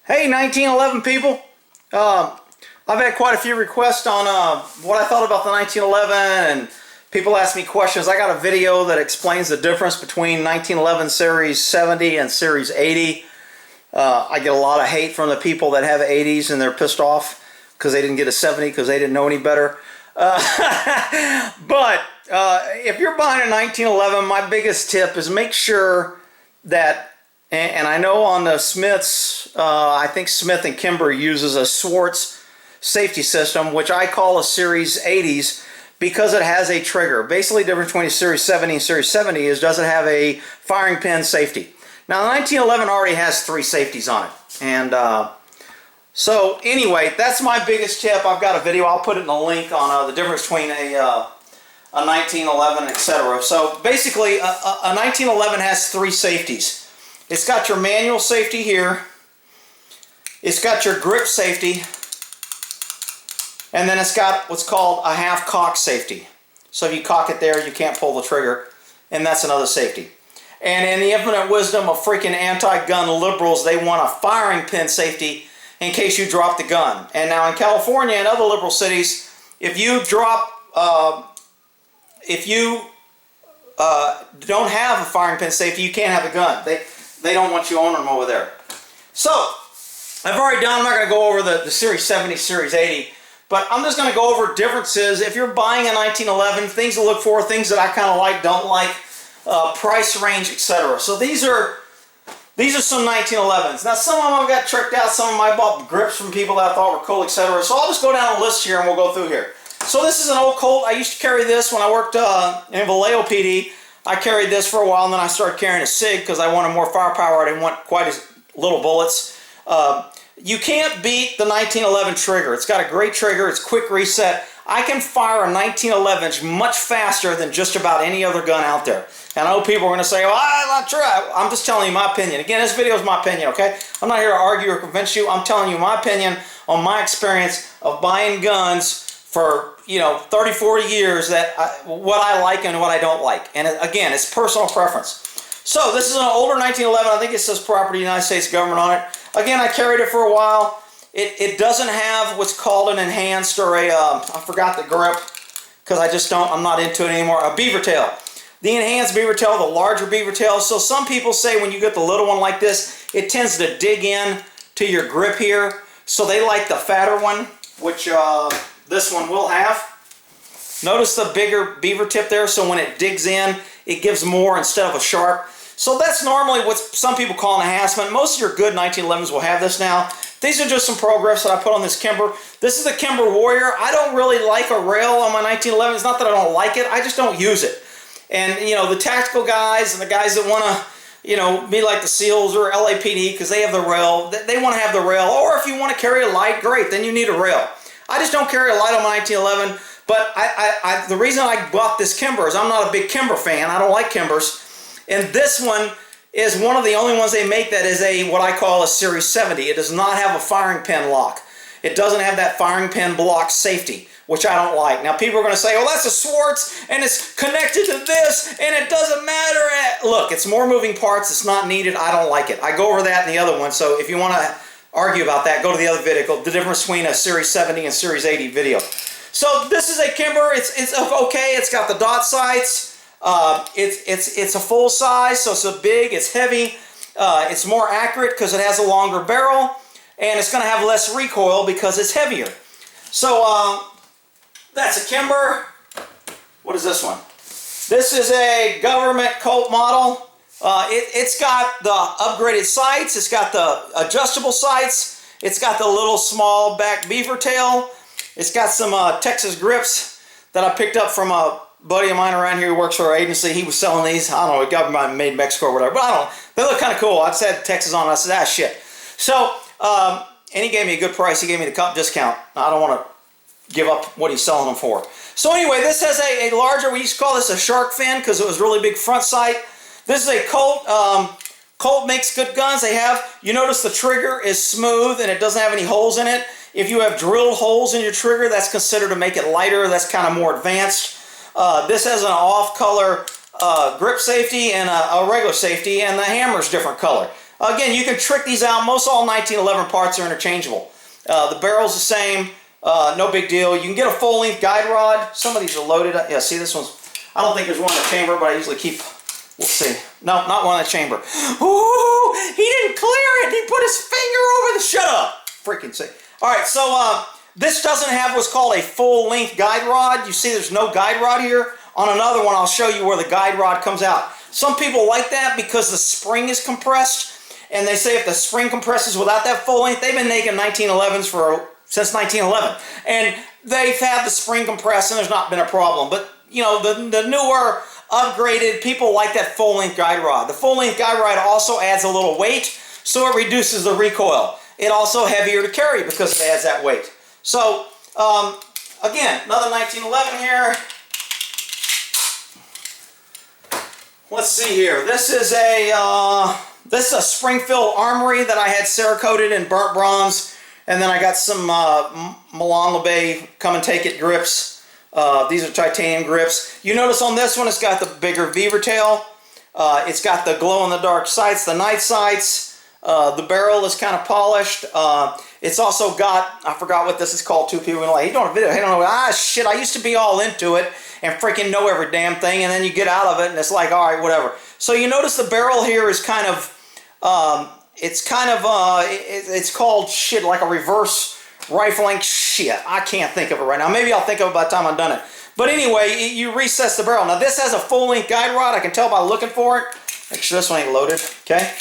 Hey, 1911 people. I've had quite a few requests on what I thought about the 1911, and people ask me questions. I got a video that explains the difference between 1911 Series 70 and Series 80. I get a lot of hate from the people that have 80s and they're pissed off because they didn't get a 70 because they didn't know any better. But if you're buying a 1911, my biggest tip is make sure that, and I know on the Smiths, I think Smith and Kimber uses a Swartz safety system, which I call a Series 80s because it has a trigger. Basically, the difference between a Series 70 and Series 70 is does it have a firing pin safety. Now, the 1911 already has 3 safeties on it. And so anyway, that's my biggest tip. I've got a video. I'll put it in the link on the difference between a 1911, etc. So basically, a 1911 has 3 safeties. It's got your manual safety here. It's got your grip safety. And then it's got what's called a half cock safety. So if you cock it there, you can't pull the trigger. And that's another safety. And in the infinite wisdom of freaking anti-gun liberals, they want a firing pin safety in case you drop the gun. And now in California and other liberal cities, if you drop, don't have a firing pin safety, you can't have a gun. They don't want you owning them over there. So, I've already done, I'm not going to go over the Series 70, Series 80, but I'm just going to go over differences. If you're buying a 1911, things to look for, things that I kind of like, don't like, price range, etc. So these are some 1911s. Now some of them got tricked out, some of them I bought grips from people that I thought were cool, etc. So I'll just go down a list here and we'll go through here. So this is an old Colt. I used to carry this when I worked in Vallejo PD. I carried this for a while, and then I started carrying a SIG because I wanted more firepower. I didn't want quite as little bullets. You can't beat the 1911 trigger. It's got a great trigger. It's quick reset. I can fire a 1911 much faster than just about any other gun out there. And I know people are going to say, well, that's not true. I'm just telling you my opinion. Again, this video is my opinion, okay? I'm not here to argue or convince you. I'm telling you my opinion on my experience of buying guns for, 30, 40 years, what I like and what I don't like. And again, it's personal preference. So this is an older 1911. I think it says property United States government on it. Again, I carried it for a while. It doesn't have what's called an enhanced or a, I forgot the grip because I'm not into it anymore, a beaver tail. The enhanced beaver tail, the larger beaver tail. So some people say when you get the little one like this, it tends to dig in to your grip here. So they like the fatter one, which this one will have. Notice the bigger beaver tip there, so when it digs in, it gives more instead of a sharp. So that's normally what some people call an enhancement. Most of your good 1911s will have this now. These are just some progress that I put on this Kimber. This is the Kimber Warrior. I don't really like a rail on my 1911. It's not that I don't like it, I just don't use it. And, the tactical guys and the guys that want to, be like the SEALs or LAPD because they have the rail, they want to have the rail. Or if you want to carry a light, great, then you need a rail. I just don't carry a light on my 1911, but the reason I bought this Kimber is I'm not a big Kimber fan. I don't like Kimbers. And this one is one of the only ones they make that is what I call a Series 70. It does not have a firing pin lock. It doesn't have that firing pin block safety, which I don't like. Now people are going to say, well, that's a Swartz and it's connected to this and it doesn't matter. Look, it's more moving parts. It's not needed. I don't like it. I go over that in the other one. So if you want to argue about that, go to the other video, the difference between a Series 70 and Series 80 video. So this is a Kimber. It's okay. It's got the dot sights. It's a full size, so it's big, it's heavy, it's more accurate because it has a longer barrel, and it's going to have less recoil because it's heavier. So that's a Kimber. What is this one? This is a government Colt model. It's got the upgraded sights, it's got the adjustable sights, it's got the little small back beaver tail, it's got some Texas grips that I picked up from a buddy of mine around here who works for our agency. He was selling these. I don't know, government made in Mexico or whatever, but I don't know. They look kind of cool. I just had Texas on. I said, shit. So, and he gave me a good price. He gave me the discount. I don't want to give up what he's selling them for. So anyway, this has a larger, we used to call this a shark fin because it was really big front sight. This is a Colt. Colt makes good guns. You notice the trigger is smooth and it doesn't have any holes in it. If you have drilled holes in your trigger, that's considered to make it lighter. That's kind of more advanced. This has an off-color grip safety and a regular safety, and the hammer's different color. Again, you can trick these out. Most all 1911 parts are interchangeable. The barrel's the same. No big deal. You can get a full-length guide rod. Some of these are loaded. Yeah, see, this one's... I don't think there's one in the chamber, but I usually keep... We'll see. No, not one in the chamber. Ooh, he didn't clear it. He put his finger over the... Shut up. Freaking see. All right, so this doesn't have what's called a full-length guide rod. You see there's no guide rod here. On another one, I'll show you where the guide rod comes out. Some people like that because the spring is compressed. And they say if the spring compresses without that full length, they've been making 1911s since 1911. And they've had the spring compressed and there's not been a problem. But, you know, the newer, upgraded, people like that full-length guide rod. The full-length guide rod also adds a little weight, so it reduces the recoil. It's also heavier to carry because it adds that weight. So, again, another 1911 here. Let's see here. This is a Springfield Armory that I had Cerakoted in burnt bronze, and then I got some Milan LeBay Come and Take It grips. These are titanium grips. You notice on this one it's got the bigger beaver tail. It's got the glow-in-the-dark sights, the night sights. The barrel is kind of polished. It's also got, I forgot what this is called. Two people are like, hey, doing a video. Hey, don't know. Ah, shit, I used to be all into it and freaking know every damn thing, and then you get out of it and it's like, all right, whatever. So you notice the barrel here is kind of, it's called shit, like a reverse rifling. Shit, I can't think of it right now. Maybe I'll think of it by the time I'm done it. But anyway, you recess the barrel. Now this has a full-length guide rod. I can tell by looking for it. Make sure this one ain't loaded, okay?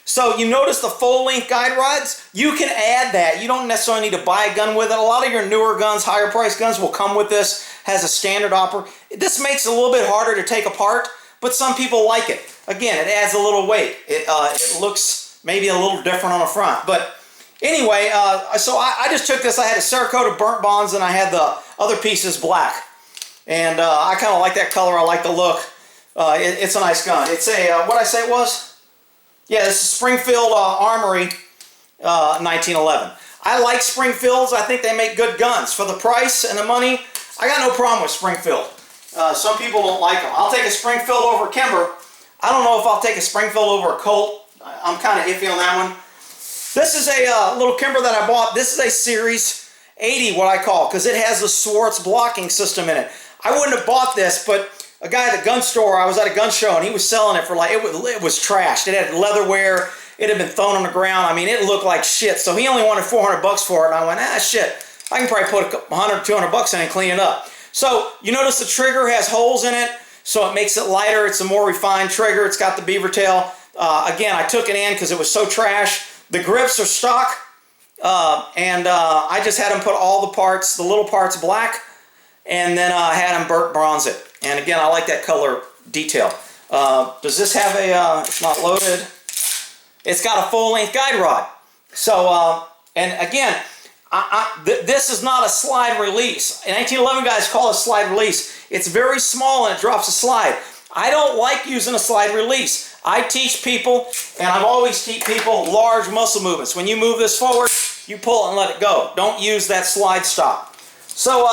So you notice the full-length guide rods? You can add that. You don't necessarily need to buy a gun with it. A lot of your newer guns, higher-priced guns will come with this. Has a standard opera. This makes it a little bit harder to take apart, but some people like it. Again, it adds a little weight. It looks maybe a little different on the front. But anyway, so I just took this. I had a Cerakote burnt bonds, and I had the other pieces black. And I kind of like that color. I like the look. It's a nice gun. It's a, what did I say it was? Yeah, this is Springfield Armory 1911. I like Springfields. I think they make good guns. For the price and the money, I got no problem with Springfield. Some people don't like them. I'll take a Springfield over a Kimber. I don't know if I'll take a Springfield over a Colt. I'm kind of iffy on that one. This is a little Kimber that I bought. This is a Series 80, what I call, because it has the Swartz blocking system in it. I wouldn't have bought this, but a guy at the gun store, I was at a gun show, and he was selling it for like, it was trashed. It had leatherware. It had been thrown on the ground. I mean, it looked like shit. So he only wanted 400 bucks for it, and I went, ah, shit. I can probably put 100, 200 bucks in and clean it up. So you notice the trigger has holes in it, so it makes it lighter. It's a more refined trigger. It's got the beaver tail. Again, I took it in because it was so trash. The grips are stock, and I just had them put all the parts, the little parts black, and then I had them burnt bronze it. And again, I like that color detail. Does this have a, it's not loaded. It's got a full-length guide rod. So, and again, this is not a slide release. In 1911 guys call it a slide release. It's very small and it drops a slide. I don't like using a slide release. I teach people, and I've always teach people large muscle movements. When you move this forward, you pull it and let it go. Don't use that slide stop. So,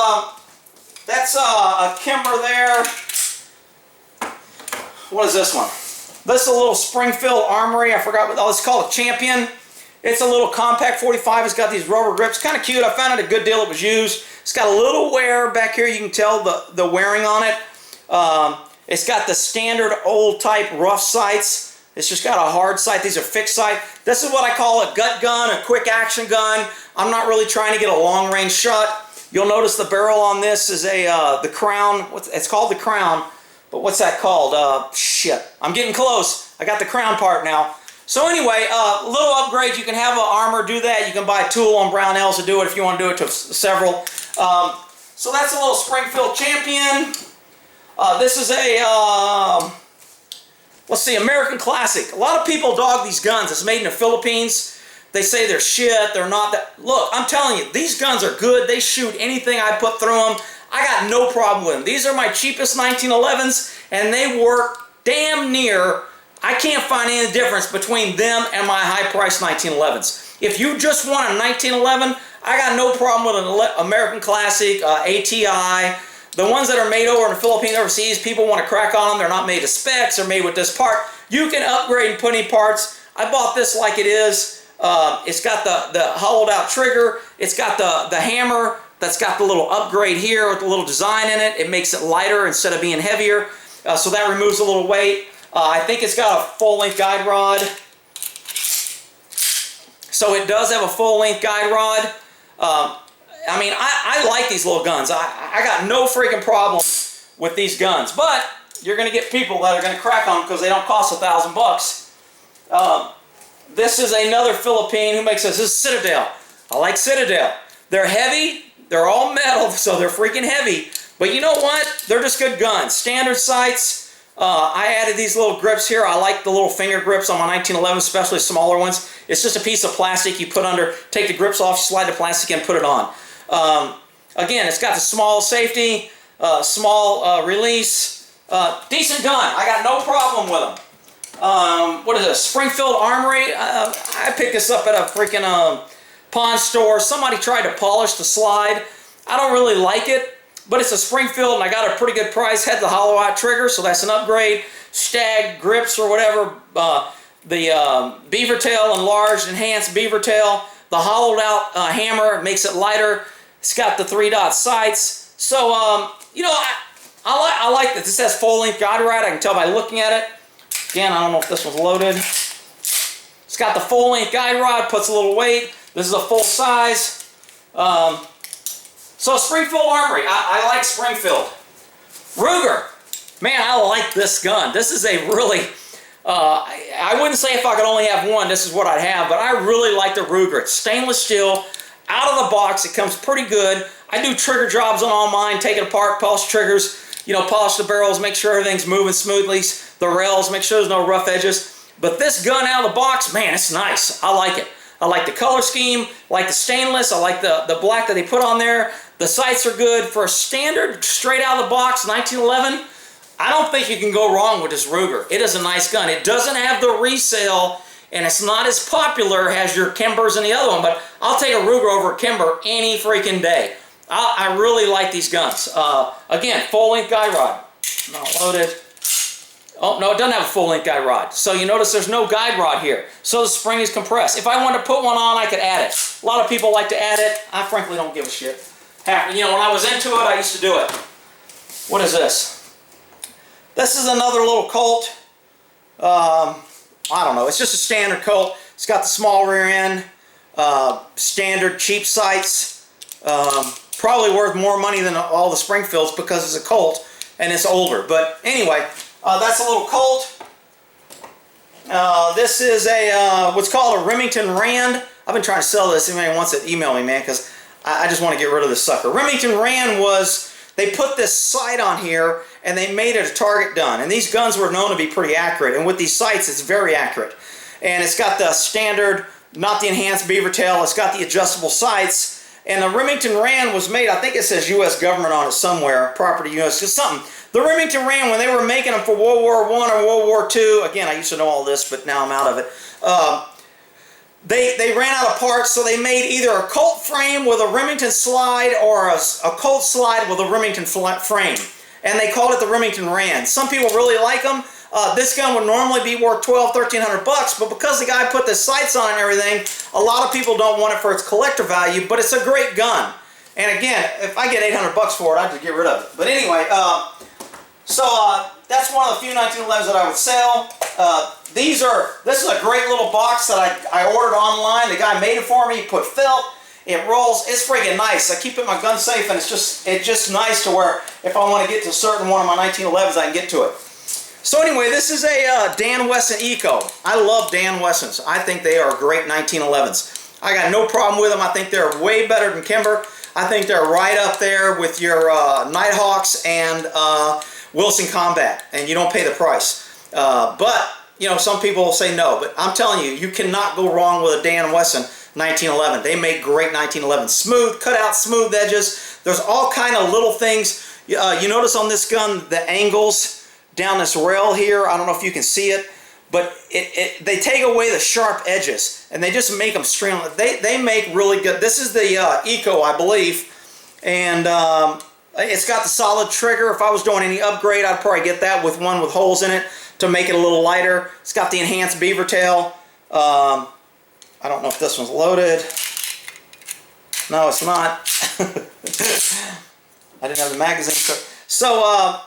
that's a Kimber there. What is this one? This is a little Springfield Armory. I forgot what, oh, it's called a Champion. It's a little compact 45. It's got these rubber grips. Kind of cute. I found it a good deal. It was used. It's got a little wear back here. You can tell the wearing on it. It's got the standard old type rough sights. It's just got a hard sight. These are fixed sight. This is what I call a gut gun, a quick action gun. I'm not really trying to get a long range shot. You'll notice the barrel on this is the Crown. It's called the Crown, but what's that called? Shit. I'm getting close. I got the Crown part now. So anyway, little upgrades. You can have an armor do that. You can buy a tool on Brownells to do it if you want to do it to several. So that's a little Springfield Champion. This is a, let's see, American Classic. A lot of people dog these guns. It's made in the Philippines. They say they're shit, they're not that. Look, I'm telling you, these guns are good. They shoot anything I put through them. I got no problem with them. These are my cheapest 1911s, and they work damn near. I can't find any difference between them and my high-priced 1911s. If you just want a 1911, I got no problem with an American Classic, ATI. The ones that are made over in the Philippines, overseas, people want to crack on them. They're not made to specs. They're made with this part. You can upgrade and put in parts. I bought this like it is. It's got the hollowed out trigger. It's got the hammer that's got the little upgrade here with the little design in it. It makes it lighter instead of being heavier. So that removes a little weight. I think it's got a full-length guide rod. So it does have a full-length guide rod. I mean, I like these little guns. I got no freaking problem with these guns. But you're going to get people that are going to crack on them because they don't cost $1,000. This is another Philippine who makes this. This is Citadel. I like Citadel. They're heavy. They're all metal, so they're freaking heavy. But you know what? They're just good guns. Standard sights. I added these little grips here. I like the little finger grips on my 1911, especially smaller ones. It's just a piece of plastic you put under, take the grips off, slide the plastic in, put it on. Again, it's got the small safety, small release. Decent gun. I got no problem with them. What is this? Springfield Armory. I picked this up at a freaking pawn store. Somebody tried to polish the slide. I don't really like it. But it's a Springfield, and I got a pretty good price. Had the hollow out trigger, so that's an upgrade. Stag grips or whatever. The beaver tail, enlarged, enhanced beaver tail. The hollowed out hammer makes it lighter. It's got the 3-dot sights. So, you know, I like that. This has full-length guide rod. I can tell by looking at it. Again, I don't know if this one's loaded. It's got the full-length guide rod, puts a little weight. This is a full size. So Springfield Armory, I like Springfield. Ruger, man, I like this gun. This is a really, I wouldn't say if I could only have one, this is what I'd have, but I really like the Ruger. It's stainless steel, out of the box, it comes pretty good. I do trigger jobs on all mine, take it apart, polish triggers, you know, polish the barrels, make sure everything's moving smoothly, the rails, make sure there's no rough edges. But this gun out of the box, man, it's nice. I like it. I like the color scheme, I like the stainless, I like the black that they put on there. The sights are good. For a standard, straight out of the box, 1911, I don't think you can go wrong with this Ruger. It is a nice gun. It doesn't have the resale, and it's not as popular as your Kimbers and the other one, but I'll take a Ruger over a Kimber any freaking day. I really like these guns. Again, full-length guide rod. Not loaded. Oh, no, it doesn't have a full-length guide rod. So you notice there's no guide rod here. So the spring is compressed. If I wanted to put one on, I could add it. A lot of people like to add it. I frankly don't give a shit. You know, when I was into it, I used to do it. What is this? This is another little Colt. I don't know. It's just a standard Colt. It's got the small rear end. Standard cheap sights. Probably worth more money than all the Springfields because it's a Colt and it's older. But anyway, that's a little Colt. This is a what's called a Remington Rand. I've been trying to sell this. If anybody wants it, email me, man, because I just want to get rid of this sucker. Remington Rand was, they put this sight on here and they made it a target gun. And these guns were known to be pretty accurate. And with these sights, it's very accurate. And it's got the standard, not the enhanced beaver tail. It's got the adjustable sights. And the Remington Rand was made, I think it says U.S. government on it somewhere, property U.S., just something. The Remington Rand, when they were making them for World War I or World War II, again, I used to know all this, but now I'm out of it. They ran out of parts, so they made either a Colt frame with a Remington slide or a Colt slide with a Remington frame. And they called it the Remington Rand. Some people really like them. This gun would normally be worth $1,200, $1,300, but because the guy put the sights on and everything, a lot of people don't want it for its collector value, but it's a great gun. And again, if I get $800 for it, I'd just get rid of it. But anyway, that's one of the few 1911s that I would sell. This is a great little box that I ordered online. The guy made it for me. He put felt. It rolls. It's freaking nice. I keep it in my gun safe, and it's just nice to where if I want to get to a certain one of my 1911s, I can get to it. So anyway, this is a Dan Wesson Eco. I love Dan Wessons. I think they are great 1911s. I got no problem with them. I think they're way better than Kimber. I think they're right up there with your Nighthawks and Wilson Combat, and you don't pay the price. But you know, some people will say no, but I'm telling you, you cannot go wrong with a Dan Wesson 1911. They make great 1911. Smooth, cut out smooth edges. There's all kind of little things. You notice on this gun, the angles down this rail here, I don't know if you can see it, but they take away the sharp edges, and they just make them streamlined. They make really good. This is the Eco, I believe, and It's got the solid trigger. If I was doing any upgrade, I'd probably get that with one with holes in it to make it a little lighter. It's got the enhanced beaver tail. I don't know if this one's loaded. No, it's not. I didn't have the magazine. So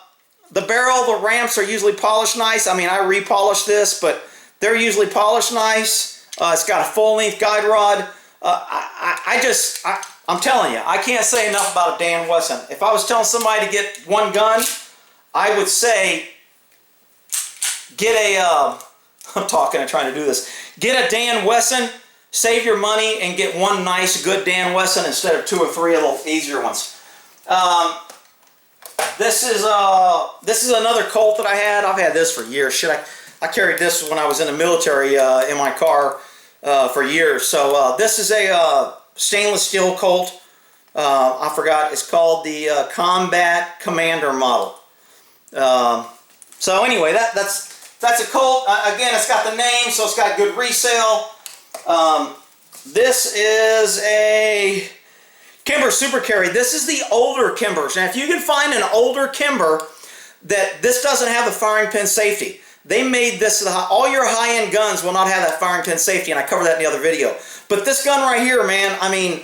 the barrel, the ramps are usually polished nice. I mean, I repolished this, but they're usually polished nice. It's got a full-length guide rod. I'm telling you, I can't say enough about a Dan Wesson. If I was telling somebody to get one gun, I would say get a, I'm talking and trying to do this, get a Dan Wesson, save your money, and get one nice, good Dan Wesson instead of 2 or 3 little easier ones. This is another Colt that I had. I've had this for years. Shit, I carried this when I was in the military in my car for years. So this is a stainless steel Colt. I forgot. It's called the Combat Commander model. So anyway, that's a Colt. Again, it's got the name, so it's got good resale. This is a Kimber Super Carry. This is the older Kimbers. Now, if you can find an older Kimber that this doesn't have the firing pin safety, they made this, all your high-end guns will not have that firing pin safety, and I covered that in the other video. But this gun right here, man, I mean,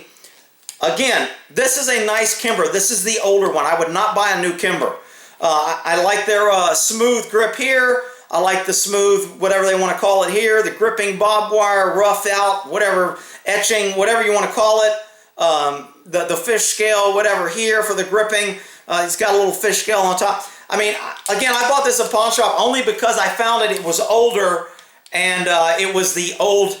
again, this is a nice Kimber. This is the older one. I would not buy a new Kimber. I like their smooth grip here. I like the smooth, whatever they want to call it here, the gripping barbed wire, rough out, whatever, etching, whatever you want to call it. The fish scale, whatever here for the gripping. It's got a little fish scale on top. I mean, again, I bought this at a pawn shop only because I found it was older, and it was the old,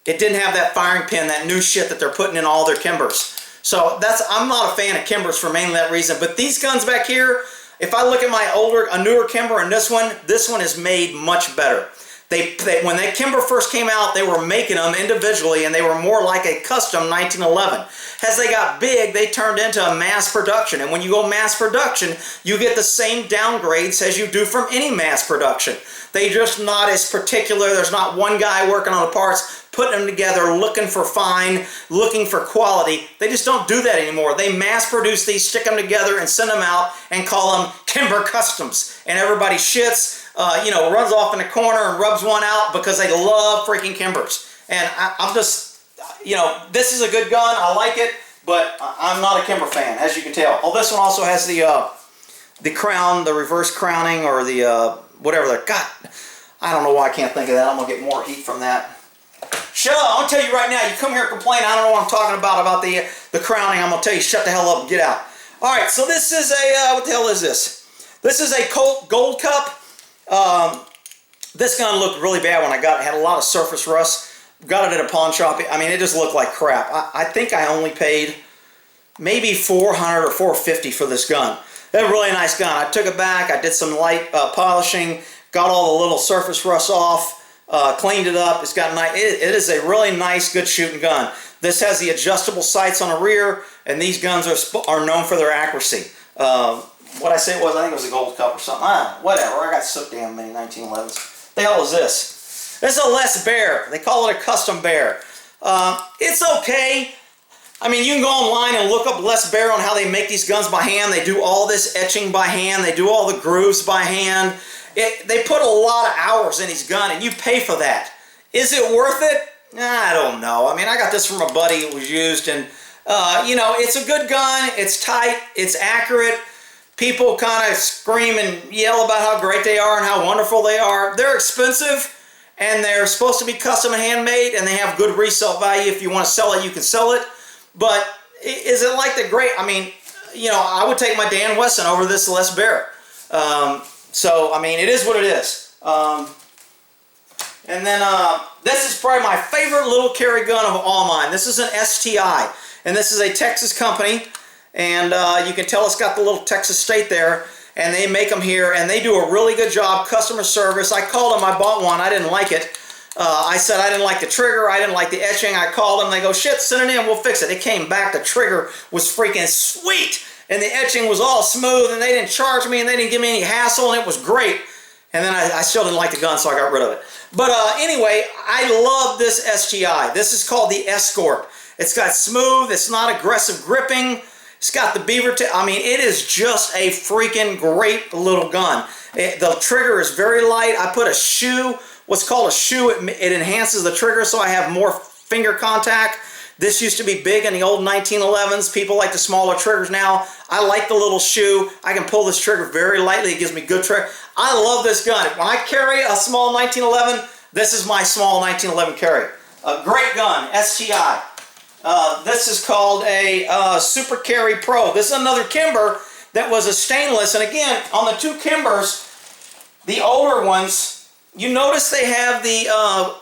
it didn't have that firing pin, that new shit that they're putting in all their Kimbers. So I'm not a fan of Kimbers for mainly that reason. But these guns back here, if I look at my a newer Kimber and this one is made much better. When that Kimber first came out, they were making them individually, and they were more like a custom 1911. As they got big, they turned into a mass production. And when you go mass production, you get the same downgrades as you do from any mass production. They're just not as particular. There's not one guy working on the parts, putting them together, looking for fine, looking for quality. They just don't do that anymore. They mass produce these, stick them together, and send them out and call them Kimber Customs. And everybody shits. Runs off in the corner and rubs one out because they love freaking Kimbers. And I'm just, this is a good gun. I like it, but I'm not a Kimber fan, as you can tell. Oh, this one also has the crown, the reverse crowning, or the whatever. God, I don't know why I can't think of that. I'm gonna get more heat from that. Shut up! I'm gonna tell you right now. You come here and complain. I don't know what I'm talking about the crowning. I'm gonna tell you, shut the hell up and get out. All right. So this is a what the hell is this? This is a Colt Gold Cup. This gun looked really bad when I got it. Had a lot of surface rust. Got it at a pawn shop. I mean, it just looked like crap. I think I only paid maybe $400 or $450 for this gun. It's a really nice gun. I took it back. I did some light polishing. Got all the little surface rust off. Cleaned it up. It's got nice. It is a really nice, good shooting gun. This has the adjustable sights on the rear, and these guns are known for their accuracy. What I say was, I think it was a Gold Cup or something. I don't know, whatever. I got so damn many 1911s. The hell is this? This is a Les Baer. They call it a custom Baer. It's okay. I mean, you can go online and look up Les Baer on how they make these guns by hand. They do all this etching by hand. They do all the grooves by hand. They put a lot of hours in these guns, and you pay for that. Is it worth it? I don't know. I mean, I got this from a buddy. It was used, and, it's a good gun. It's tight. It's accurate. People kind of scream and yell about how great they are and how wonderful they are. They're expensive, and they're supposed to be custom and handmade, and they have good resale value. If you want to sell it, you can sell it. But is it like the great? I mean, I would take my Dan Wesson over this Les Baer. So, I mean, it is what it is. And then this is probably my favorite little carry gun of all mine. This is an STI, and this is a Texas company. And you can tell it's got the little Texas state there, and they make them here, and they do a really good job, customer service. I called them, I bought one, I didn't like it. I said I didn't like the trigger, I didn't like the etching. I called them, they go, shit, send it in, we'll fix it. It came back, the trigger was freaking sweet, and the etching was all smooth, and they didn't charge me, and they didn't give me any hassle, and it was great. And then I still didn't like the gun, so I got rid of it. But anyway, I love this STI. This is called the Escort. It's got smooth, it's not aggressive gripping. It's got the beaver tail. I mean, it is just a freaking great little gun. The trigger is very light. I put a shoe, what's called a shoe. It enhances the trigger so I have more finger contact. This used to be big in the old 1911s. People like the smaller triggers now. I like the little shoe. I can pull this trigger very lightly. It gives me good trigger. I love this gun. When I carry a small 1911, this is my small 1911 carry. A great gun, STI. This is called a Super Carry Pro. This is another Kimber that was a stainless. And again, on the two Kimbers, the older ones, you notice they have the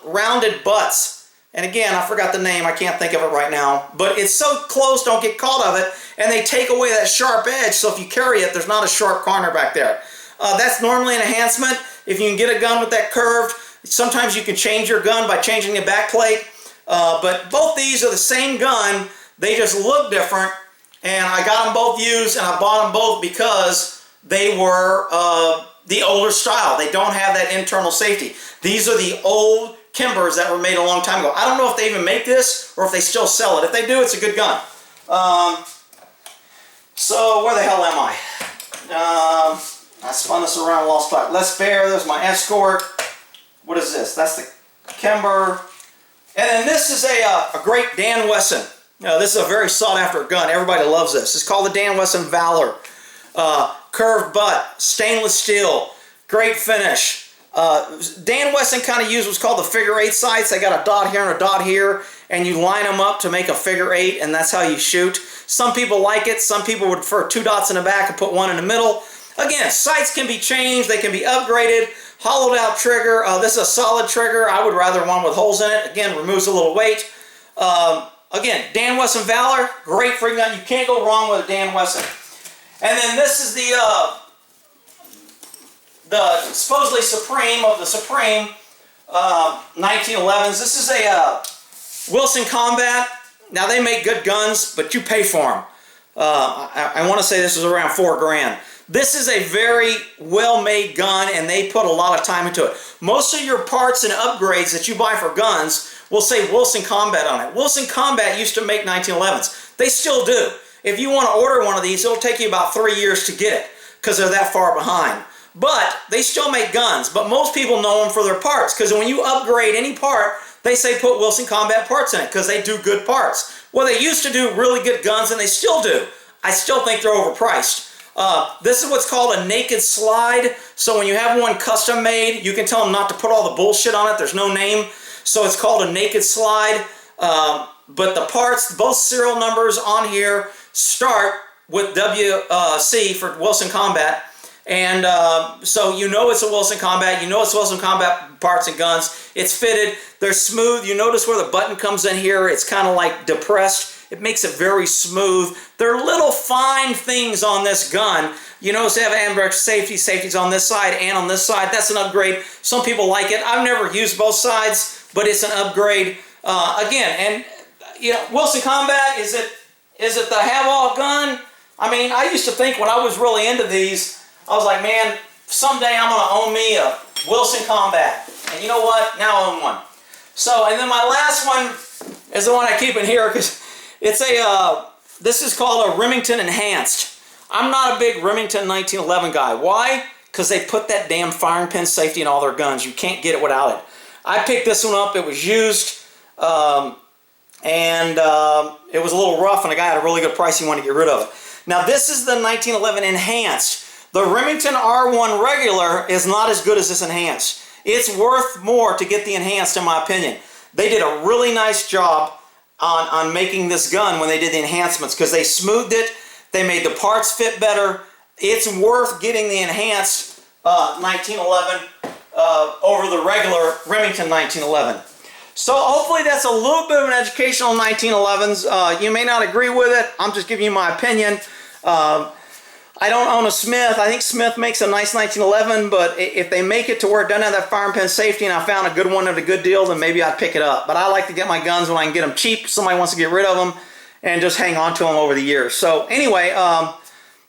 rounded butts. And again, I forgot the name. I can't think of it right now. But it's so close, don't get caught of it. And they take away that sharp edge, so if you carry it, there's not a sharp corner back there. That's normally an enhancement. If you can get a gun with that curved, sometimes you can change your gun by changing the back plate. But both these are the same gun. They just look different. And I got them both used, and I bought them both because they were the older style. They don't have that internal safety. These are the old Kimbers that were made a long time ago. I don't know if they even make this or if they still sell it. If they do, it's a good gun. So where the hell am I? I spun this around, lost track. Les Baer, there's my Escort. What is this? That's the Kimber. And then this is a great Dan Wesson. This is a very sought after gun. Everybody loves this. It's called the Dan Wesson Valor. Curved butt, stainless steel, great finish. Dan Wesson kind of used what's called the figure 8 sights. They got a dot here and a dot here, and you line them up to make a figure 8, and that's how you shoot. Some people like it. Some people would prefer 2 dots in the back and put 1 in the middle. Again, sights can be changed. They can be upgraded. Hollowed out trigger. This is a solid trigger. I would rather one with holes in it. Again, removes a little weight. Again, Dan Wesson Valor, great freaking gun. You can't go wrong with a Dan Wesson. And then this is the supposedly Supreme of the Supreme 1911s. This is a Wilson Combat. Now they make good guns, but you pay for them. I want to say this is around $4 grand. This is a very well-made gun, and they put a lot of time into it. Most of your parts and upgrades that you buy for guns will say Wilson Combat on it. Wilson Combat used to make 1911s. They still do. If you want to order one of these, it'll take you about 3 years to get it because they're that far behind. But they still make guns, but most people know them for their parts because when you upgrade any part, they say put Wilson Combat parts in it because they do good parts. Well, they used to do really good guns, and they still do. I still think they're overpriced. This is what's called a naked slide. So when you have one custom made, you can tell them not to put all the bullshit on it. There's no name. So it's called a naked slide. But the parts, both serial numbers on here start with WC for Wilson Combat. And so you know it's a Wilson Combat. You know it's Wilson Combat parts and guns. It's fitted. They're smooth. You notice where the button comes in here. It's kind of like depressed. It makes it very smooth. There are little fine things on this gun. You notice they have amber safeties on this side and on this side. That's an upgrade. Some people like it. I've never used both sides, but it's an upgrade. Again, and you know, Wilson Combat, is it the have-all gun? I mean, I used to think when I was really into these, I was like, man, someday I'm going to own me a Wilson Combat. And you know what? Now I own one. So, and then my last one is the one I keep in here because it's this is called a Remington Enhanced. I'm not a big Remington 1911 guy. Why? Because they put that damn firing pin safety in all their guns. You can't get it without it. I picked this one up. It was used, and it was a little rough, and the guy had a really good price. He wanted to get rid of it. Now, this is the 1911 Enhanced. The Remington R1 regular is not as good as this Enhanced. It's worth more to get the Enhanced, in my opinion. They did a really nice job on making this gun when they did the enhancements because they smoothed it, they made the parts fit better. It's worth getting the Enhanced 1911 over the regular Remington 1911. So hopefully that's a little bit of an educational 1911s. You may not agree with it. I'm just giving you my opinion. I don't own a Smith. I think Smith makes a nice 1911, but if they make it to where it doesn't have that firing pin safety and I found a good one at a good deal, then maybe I'd pick it up. But I like to get my guns when I can get them cheap. Somebody wants to get rid of them and just hang on to them over the years. So anyway,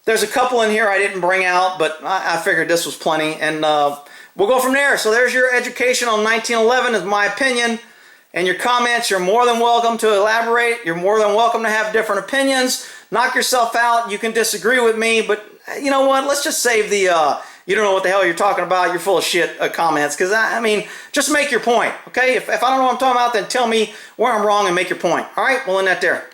there's a couple in here I didn't bring out, but I figured this was plenty. And we'll go from there. So there's your education on 1911 is my opinion. And your comments, you're more than welcome to elaborate. You're more than welcome to have different opinions. Knock yourself out. You can disagree with me, but you know what? Let's just save the you don't know what the hell you're talking about, you're full of shit comments, because I mean, just make your point, okay? If I don't know what I'm talking about, then tell me where I'm wrong and make your point. All right, we'll end that there.